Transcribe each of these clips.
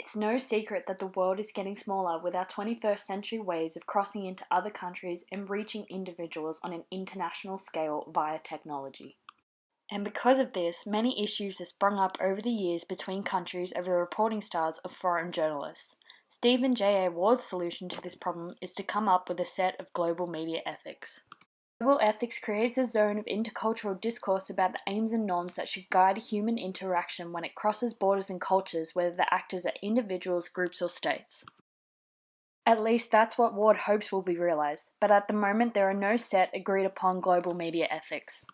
It's no secret that the world is getting smaller with our 21st century ways of crossing into other countries and reaching individuals on an international scale via technology. And because of this, many issues have sprung up over the years between countries over the reporting styles of foreign journalists. Stephen J. A. Ward's solution to this problem is to come up with a set of global media ethics. Global ethics creates a zone of intercultural discourse about the aims and norms that should guide human interaction when it crosses borders and cultures, whether the actors are individuals, groups, or states. At least that's what Ward hopes will be realized, but at the moment there are no set agreed upon global media ethics.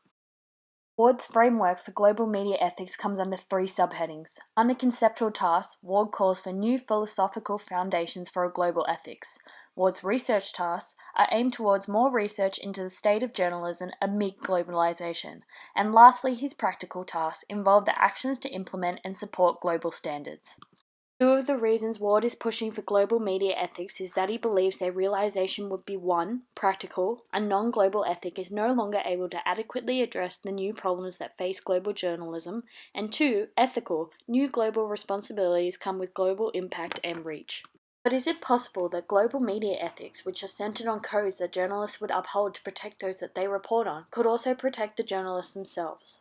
Ward's framework for global media ethics comes under three subheadings. Under conceptual tasks, Ward calls for new philosophical foundations for a global ethics. Ward's research tasks are aimed towards more research into the state of journalism amid globalization. And lastly, his practical tasks involve the actions to implement and support global standards. Two of the reasons Ward is pushing for global media ethics is that he believes their realization would be 1. Practical. A non-global ethic is no longer able to adequately address the new problems that face global journalism, and 2. Ethical. New global responsibilities come with global impact and reach. But is it possible that global media ethics, which are centered on codes that journalists would uphold to protect those that they report on, could also protect the journalists themselves?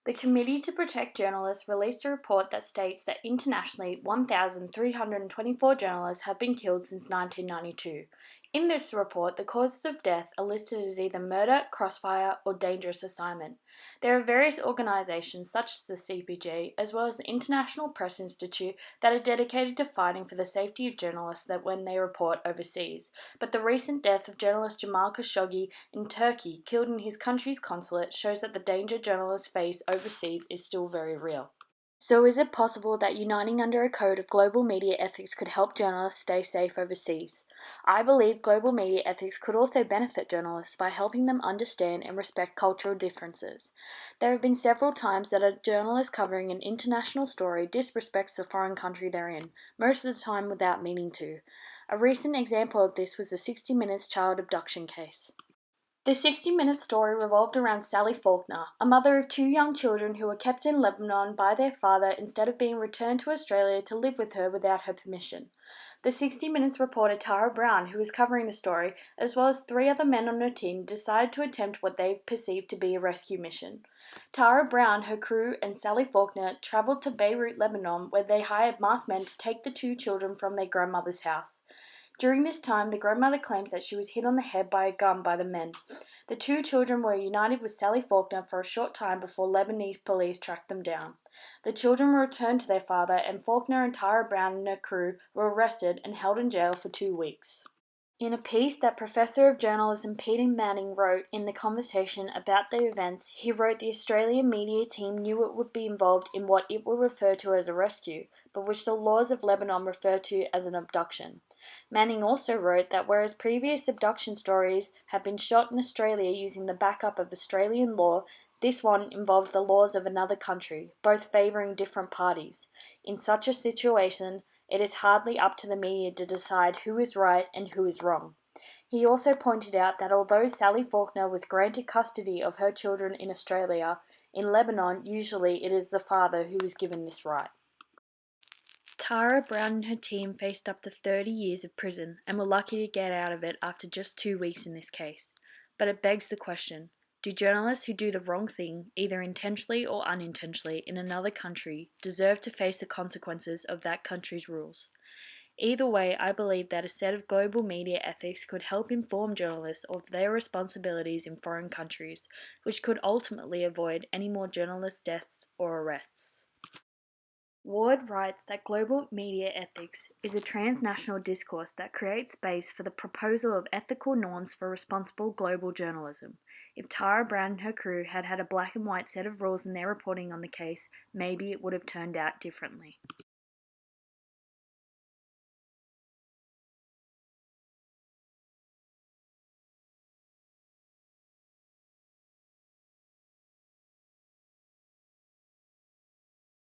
The Committee to Protect Journalists released a report that states that internationally 1,324 journalists have been killed since 1992. In this report, the causes of death are listed as either murder, crossfire, or dangerous assignment. There are various organisations such as the CPG, as well as the International Press Institute, that are dedicated to fighting for the safety of journalists when they report overseas. But the recent death of journalist Jamal Khashoggi in Turkey, killed in his country's consulate, shows that the danger journalists face overseas is still very real. So is it possible that uniting under a code of global media ethics could help journalists stay safe overseas? I believe global media ethics could also benefit journalists by helping them understand and respect cultural differences. There have been several times that a journalist covering an international story disrespects the foreign country they're in, most of the time without meaning to. A recent example of this was the 60 Minutes child abduction case. The 60 Minutes story revolved around Sally Faulkner, a mother of two young children who were kept in Lebanon by their father instead of being returned to Australia to live with her without her permission. The 60 Minutes reporter Tara Brown, who was covering the story, as well as 3 other men on her team, decided to attempt what they perceived to be a rescue mission. Tara Brown, her crew, and Sally Faulkner travelled to Beirut, Lebanon, where they hired masked men to take the 2 children from their grandmother's house. During this time, the grandmother claims that she was hit on the head by a gun by the men. The 2 children were united with Sally Faulkner for a short time before Lebanese police tracked them down. The children were returned to their father, and Faulkner and Tara Brown and her crew were arrested and held in jail for 2 weeks. In a piece that Professor of Journalism Peter Manning wrote in The Conversation about the events, he wrote the Australian media team knew it would be involved in what it will refer to as a rescue, but which the laws of Lebanon refer to as an abduction. Manning also wrote that whereas previous abduction stories have been shot in Australia using the backup of Australian law, this one involved the laws of another country, both favouring different parties. In such a situation, it is hardly up to the media to decide who is right and who is wrong. He also pointed out that although Sally Faulkner was granted custody of her children in Australia, in Lebanon usually it is the father who is given this right. Tara Brown and her team faced up to 30 years of prison and were lucky to get out of it after just 2 weeks in this case. But it begs the question, do journalists who do the wrong thing, either intentionally or unintentionally, in another country deserve to face the consequences of that country's rules? Either way, I believe that a set of global media ethics could help inform journalists of their responsibilities in foreign countries, which could ultimately avoid any more journalist deaths or arrests. Ward writes that global media ethics is a transnational discourse that creates space for the proposal of ethical norms for responsible global journalism. If Tara Brown and her crew had had a black and white set of rules in their reporting on the case, maybe it would have turned out differently.